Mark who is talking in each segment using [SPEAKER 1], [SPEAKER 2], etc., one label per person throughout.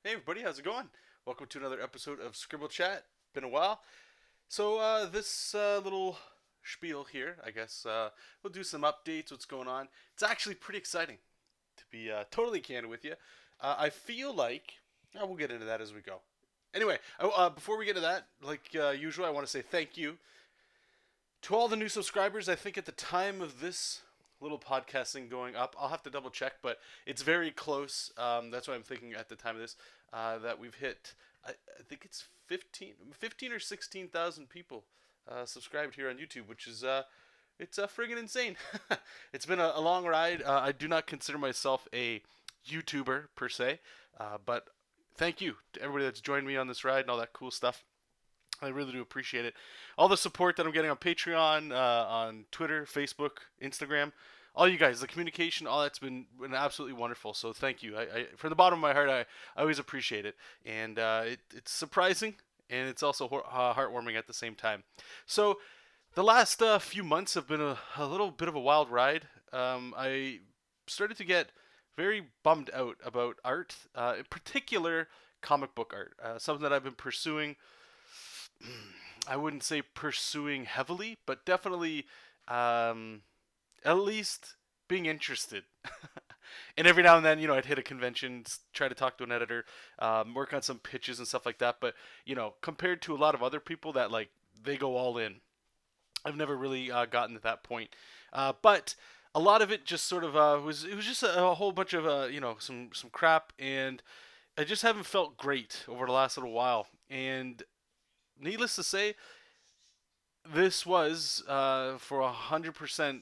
[SPEAKER 1] Hey everybody, how's it going? Welcome to another episode of Scribblechat. Been a while. So this little spiel here, I guess we'll do some updates. What's going on? It's actually pretty exciting to be totally candid with you. I feel like we'll get into that as we go. Anyway, before we get into that, like usual, I want to say thank you to all the new subscribers. I think at the time of this little podcasting going up, I'll have to double check, but it's very close. That's what I'm thinking at the time of this, that we've hit, I think it's 15 or 16,000 people subscribed here on YouTube, which is it's friggin' insane. It's been a long ride. I do not consider myself a YouTuber per se, but thank you to everybody that's joined me on this ride and all that cool stuff. I really do appreciate it. All the support that I'm getting on Patreon, on Twitter, Facebook, Instagram, all you guys, the communication, all that's been absolutely wonderful. So thank you. From the bottom of my heart, I always appreciate it, and it's surprising and it's also heartwarming at the same time. So the last few months have been a little bit of a wild ride. I started to get very bummed out about art, in particular comic book art, something that I've been pursuing. I wouldn't say pursuing heavily, but definitely at least being interested. And every now and then, I'd hit a convention, try to talk to an editor, work on some pitches and stuff like that. But compared to a lot of other people that like they go all in, I've never really gotten to that point. But a lot of it just sort of was just a whole bunch of some crap, and I just haven't felt great over the last little while. And needless to say, this was for 100%.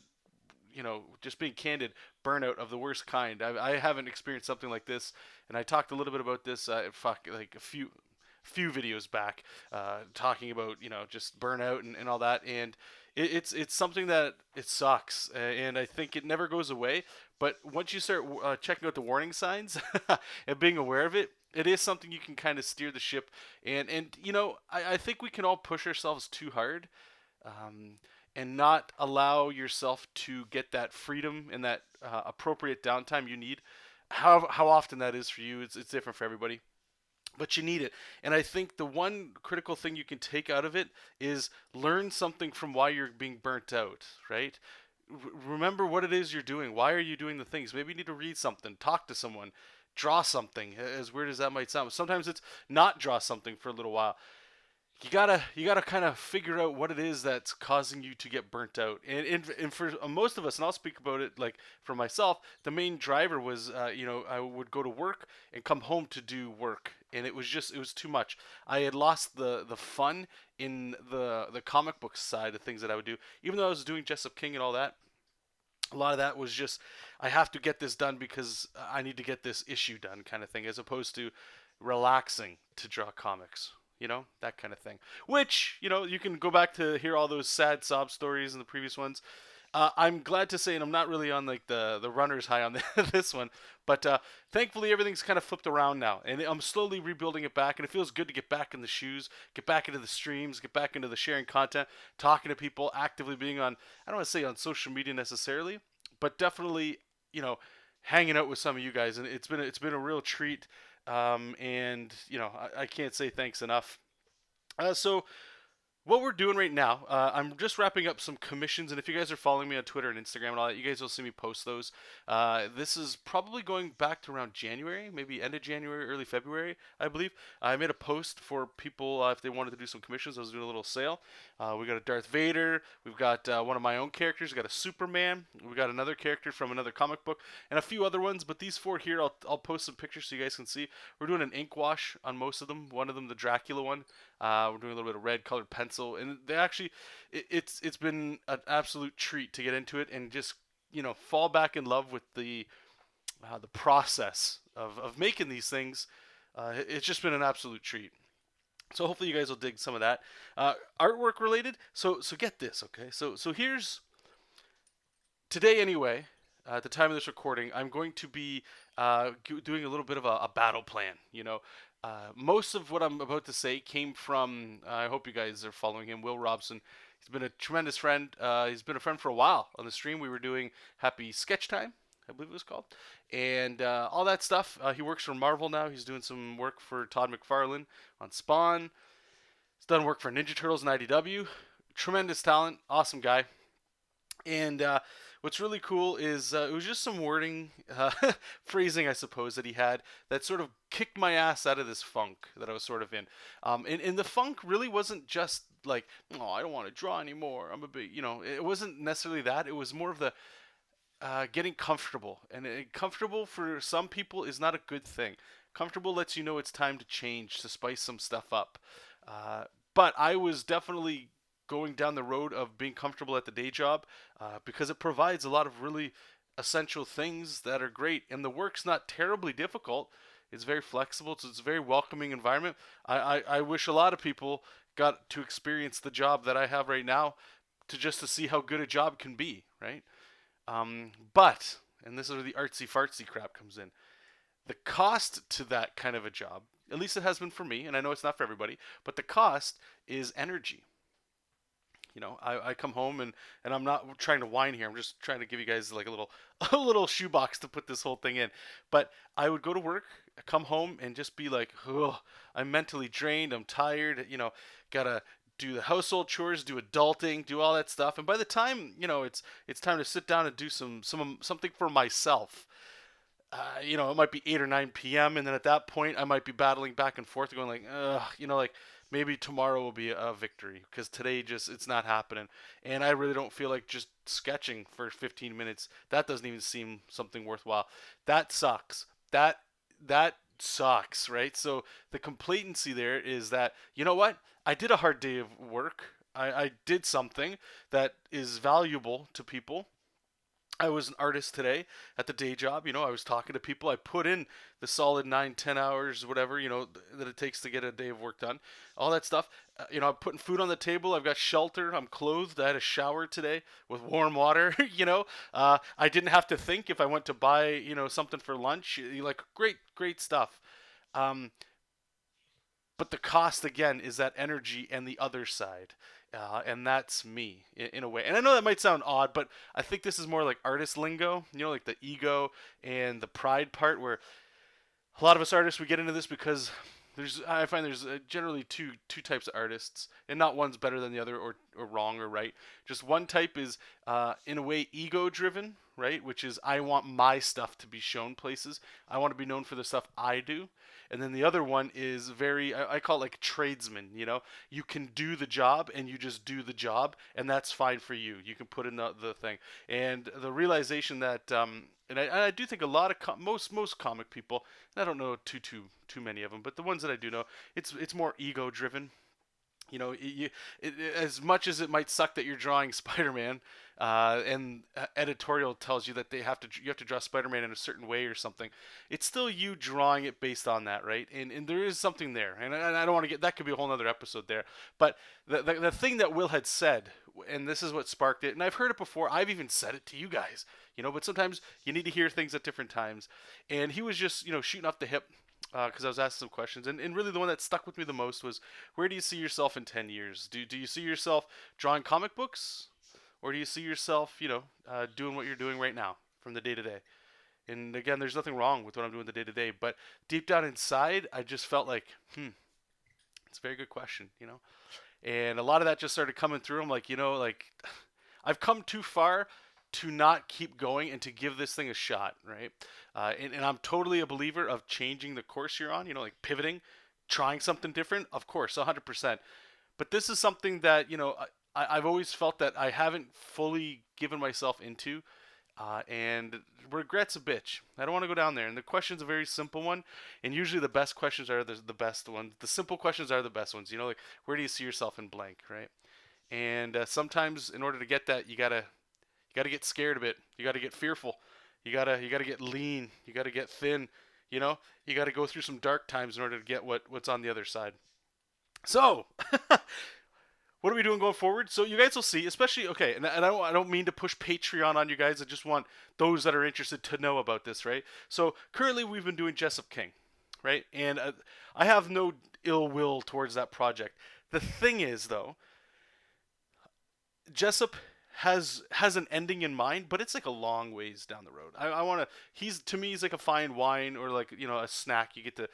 [SPEAKER 1] Just being candid, burnout of the worst kind. I haven't experienced something like this, and I talked a little bit about this. Like a few videos back, talking about just burnout and all that, and it's something that it sucks, and I think it never goes away. But once you start checking out the warning signs and being aware of it, it is something you can kind of steer the ship. And I think we can all push ourselves too hard. Um, and not allow yourself to get that freedom and that appropriate downtime you need. How often that is for you, it's different for everybody, but you need it. And I think the one critical thing you can take out of it is learn something from why you're being burnt out, right? Remember what it is you're doing. Why are you doing the things? Maybe you need to read something, talk to someone, draw something. As weird as that might sound, sometimes it's not draw something for a little while. You gotta kind of figure out what it is that's causing you to get burnt out. And for most of us, and I'll speak about it like for myself, the main driver was I would go to work and come home to do work, and it was too much. I had lost the fun in the comic book side of things that I would do, even though I was doing Jessup King and all that. A lot of that was just I have to get this done because I need to get this issue done, kind of thing, as opposed to relaxing to draw comics. That kind of thing. Which, you can go back to hear all those sad sob stories in the previous ones. I'm glad to say, and I'm not really on like the runner's high on this one, but thankfully everything's kind of flipped around now, and I'm slowly rebuilding it back, and it feels good to get back in the shoes, get back into the streams, get back into the sharing content, talking to people, actively being on. I don't want to say on social media necessarily, but definitely, you know, hanging out with some of you guys, and it's been a real treat. And I can't say thanks enough. So what we're doing right now, I'm just wrapping up some commissions, and if you guys are following me on Twitter and Instagram and all that, you guys will see me post those. This is probably going back to around January, maybe end of January, early February, I believe. I made a post for people if they wanted to do some commissions. I was doing a little sale. We got a Darth Vader. We've got one of my own characters. We got a Superman. We got another character from another comic book, and a few other ones. But these four here, I'll post some pictures so you guys can see. We're doing an ink wash on most of them. One of them, the Dracula one. We're doing a little bit of red colored pencil, and they actually, it's been an absolute treat to get into it and just fall back in love with the process of making these things. It's just been an absolute treat. So hopefully you guys will dig some of that. Artwork related. So get this, okay? So here's today anyway. At the time of this recording, I'm going to be doing a little bit of a battle plan. Most of what I'm about to say came from. I hope you guys are following him, Will Robson. He's been a tremendous friend. He's been a friend for a while on the stream. We were doing Happy Sketch Time. I believe it was called, and all that stuff. He works for Marvel now. He's doing some work for Todd McFarlane on Spawn. He's done work for Ninja Turtles and IDW. Tremendous talent, awesome guy. And what's really cool is it was just some wording, phrasing, I suppose, that he had that sort of kicked my ass out of this funk that I was sort of in. And the funk really wasn't just like, oh, I don't want to draw anymore. I'm a bit, it wasn't necessarily that. It was more of the getting comfortable. And comfortable for some people is not a good thing. Comfortable lets you know it's time to change, to spice some stuff up. But I was definitely going down the road of being comfortable at the day job because it provides a lot of really essential things that are great. And the work's not terribly difficult. It's very flexible. So it's a very welcoming environment. I wish a lot of people got to experience the job that I have right now to see how good a job can be, right? But, and this is where the artsy fartsy crap comes in, the cost to that kind of a job, at least it has been for me, and I know it's not for everybody, but the cost is energy. I come home and I'm not trying to whine here. I'm just trying to give you guys like a little a little shoebox to put this whole thing in. But I would go to work, come home, and just be like, oh, I'm mentally drained. I'm tired. Gotta do the household chores, do adulting, do all that stuff. And by the time it's time to sit down and do something for myself. It might be 8 or 9 p.m. and then at that point I might be battling back and forth, going like, like maybe tomorrow will be a victory because today it's not happening, and I really don't feel like just sketching for 15 minutes. That doesn't even seem something worthwhile. That sucks. That sucks, right? So the complacency there is that what? I did a hard day of work. I did something that is valuable to people. I was an artist today at the day job. I was talking to people. I put in the solid 9, 10 hours, whatever, that it takes to get a day of work done. All that stuff. I'm putting food on the table. I've got shelter. I'm clothed. I had a shower today with warm water. I didn't have to think if I went to buy, something for lunch. Like great stuff. But the cost, again, is that energy and the other side. And that's me in a way. And I know that might sound odd, but I think this is more like artist lingo, like the ego and the pride part, where a lot of us artists, we get into this because I find there's generally two types of artists, and not one's better than the other or wrong or right. Just one type is in a way ego driven, right? Which is I want my stuff to be shown places. I want to be known for the stuff I do. And then the other one is very, I call it like tradesman, you can do the job and you just do the job and that's fine for you. You can put in the thing. And the realization that, and I do think a lot of, most comic people, and I don't know too many of them, but the ones that I do know, it's more ego driven. As much as it might suck that you're drawing Spider-Man, and editorial tells you that you have to draw Spider-Man in a certain way or something, it's still you drawing it based on that, right? And there is something there, and I don't want to get, that could be a whole other episode there. But the thing that Will had said, and this is what sparked it, and I've heard it before. I've even said it to you guys, but sometimes you need to hear things at different times. And he was just shooting off the hip. Because I was asking some questions, and really the one that stuck with me the most was, where do you see yourself in 10 years? Do you see yourself drawing comic books, or do you see yourself, doing what you're doing right now from the day to day? And again, there's nothing wrong with what I'm doing the day to day, but deep down inside, I just felt like, it's a very good question, And a lot of that just started coming through. I'm like, I've come too far to not keep going and to give this thing a shot, right? And I'm totally a believer of changing the course you're on, like pivoting, trying something different, of course, 100%. But this is something that, I've always felt that I haven't fully given myself into, and regret's a bitch. I don't want to go down there. And the question's a very simple one, and usually the best questions are the best ones. The simple questions are the best ones, like, where do you see yourself in blank, right? And sometimes in order to get that, you gotta get scared a bit. You gotta get fearful. You gotta get lean. You gotta get thin. You gotta go through some dark times in order to get what's on the other side. So, what are we doing going forward? So you guys will see, especially, okay, and I don't mean to push Patreon on you guys. I just want those that are interested to know about this, right? So currently we've been doing JESOP King, right? And I have no ill will towards that project. The thing is, though, JESOP has an ending in mind, but it's like a long ways down the road. I want to. To me, he's like a fine wine or like a snack. You get to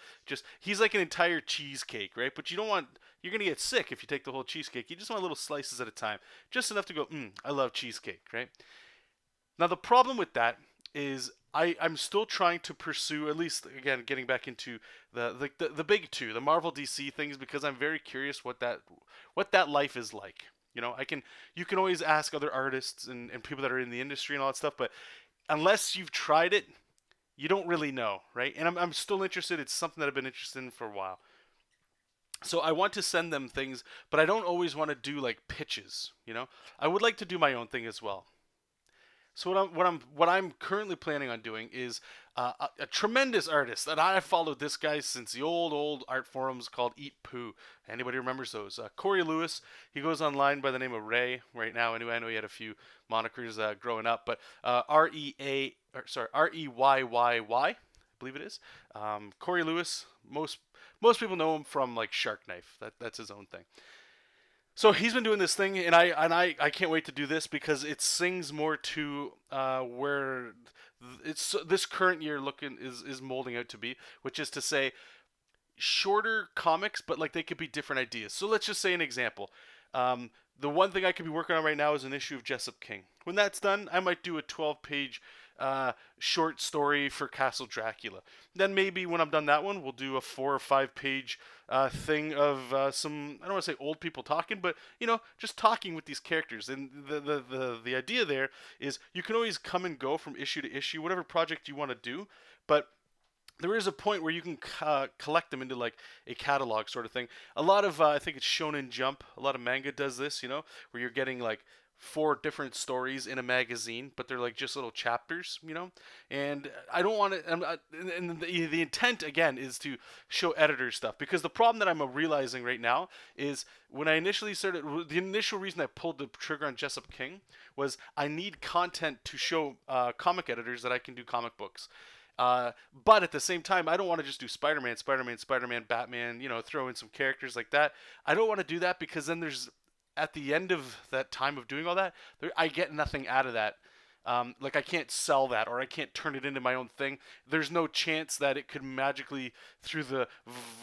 [SPEAKER 1] he's like an entire cheesecake, right? But you don't want. You're gonna get sick if you take the whole cheesecake. You just want little slices at a time, just enough to go. I love cheesecake, right? Now the problem with that is I'm still trying to pursue, at least again getting back into the big two, the Marvel DC things, because I'm very curious what that life is like. You can always ask other artists and people that are in the industry and all that stuff, but unless you've tried it, you don't really know, right? And I'm still interested. It's something that I've been interested in for a while. So I want to send them things, but I don't always want to do like pitches, I would like to do my own thing as well. So what I'm currently planning on doing is a tremendous artist that I followed this guy since the old art forums called Eat Poo. Anybody remembers those? Corey Lewis. He goes online by the name of Ray right now. Anyway, I know he had a few monikers growing up, but Reyyyy, I believe it is. Corey Lewis. Most people know him from like Shark Knife. That's his own thing. So he's been doing this thing, and I can't wait to do this because it sings more to where it's this current year looking is molding out to be, which is to say shorter comics, but like they could be different ideas. So let's just say an example. The one thing I could be working on right now is an issue of Jessup King. When that's done, I might do a 12-page short story for Castle Dracula. Then maybe when I'm done that one, we'll do a 4 or 5-page thing of some, I don't want to say old people talking, but just talking with these characters. And the idea there is you can always come and go from issue to issue, whatever project you want to do, but there is a point where you can collect them into like a catalog sort of thing. A lot of I think it's Shonen Jump. A lot of manga does this, where you're getting like 4 different stories in a magazine, but they're like just little chapters, And I don't want to. And the intent again is to show editor stuff, because the problem that I'm realizing right now is when I initially started, the initial reason I pulled the trigger on Jessup King was I need content to show comic editors that I can do comic books. But at the same time, I don't want to just do Spider-Man, Batman, throw in some characters like that. I don't want to do that because then at the end of that time of doing all that, I get nothing out of that. Like I can't sell that, or I can't turn it into my own thing. There's no chance that it could magically, through the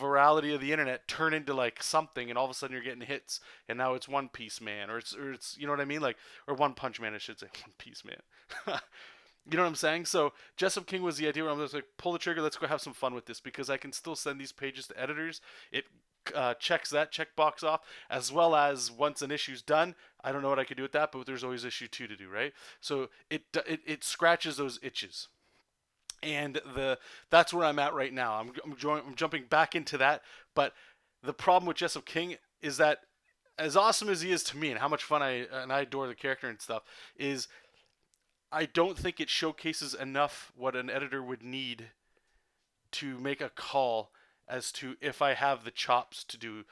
[SPEAKER 1] virality of the internet, turn into like something, and all of a sudden you're getting hits, and now it's One Piece Man, or it's you know what I mean, like, or One Punch Man, I should say, One Piece Man. You know what I'm saying? So Jessup King was the idea where I'm just like, pull the trigger, let's go have some fun with this, because I can still send these pages to editors. It checks that checkbox off, as well as once an issue's done, I don't know what I could do with that, but there's always issue 2 to do, right? So it scratches those itches. And that's where I'm at right now. I'm jumping back into that, but the problem with Jessup King is that, as awesome as he is to me and how much fun I adore the character and stuff, is I don't think it showcases enough what an editor would need to make a call as to if I have the chops to do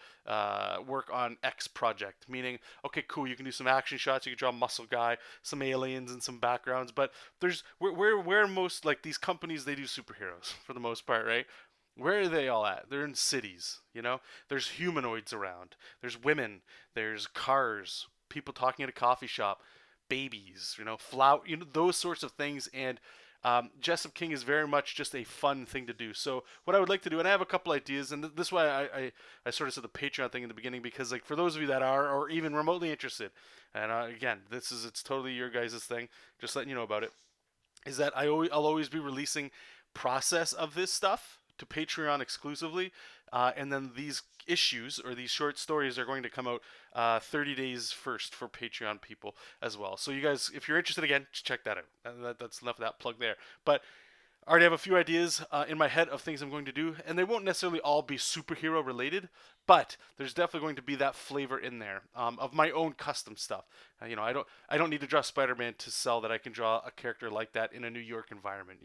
[SPEAKER 1] work on X project. Meaning, okay, cool, you can do some action shots, you can draw a muscle guy, some aliens and some backgrounds, but there's where most, like, these companies, they do superheroes for the most part, right? Where are they all at? They're in cities, There's humanoids around. There's women. There's cars. People talking at a coffee shop. Babies, flower, those sorts of things. And Jessup King is very much just a fun thing to do. So what I would like to do, and I have a couple ideas, and this is why I sort of said the Patreon thing in the beginning, because like for those of you that are or even remotely interested, and again, it's totally your guys' thing, just letting you know about it, is that I'll always be releasing process of this stuff to Patreon exclusively, and then these issues or these short stories are going to come out 30 days first for Patreon people as well. So you guys, if you're interested, again, check that out. That's enough of that plug there. But I already have a few ideas in my head of things I'm going to do, and they won't necessarily all be superhero related, but there's definitely going to be that flavor in there of my own custom stuff. I don't need to draw Spider-Man to sell that I can draw a character like that in a New York environment.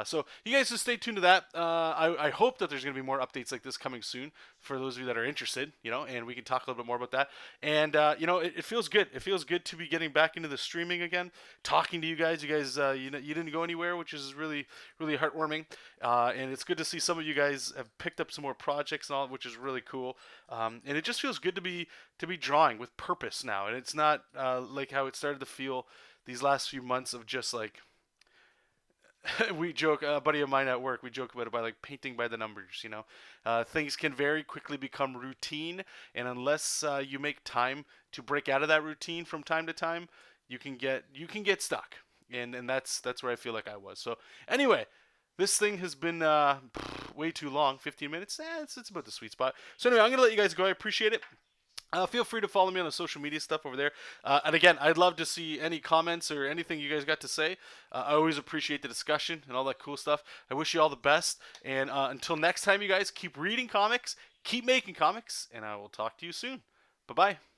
[SPEAKER 1] So you guys just stay tuned to that. I hope that there's going to be more updates like this coming soon for those of you that are interested. And we can talk a little bit more about that. And it feels good. It feels good to be getting back into the streaming again, talking to you guys. You guys, you didn't go anywhere, which is really, really heartwarming. And it's good to see some of you guys have picked up some more projects and all, which is really cool. And it just feels good to be drawing with purpose now. And it's not like how it started to feel these last few months of just like we joke, a buddy of mine at work, we joke about it by like painting by the numbers. Things can very quickly become routine, and unless you make time to break out of that routine from time to time, you can get stuck, and that's where I feel like I was. So anyway, this thing has been way too long. 15 minutes, it's about the sweet spot. So anyway, I'm gonna let you guys go. I appreciate it. Feel free to follow me on the social media stuff over there. And again, I'd love to see any comments or anything you guys got to say. I always appreciate the discussion and all that cool stuff. I wish you all the best. And until next time, you guys, keep reading comics, keep making comics, and I will talk to you soon. Bye-bye.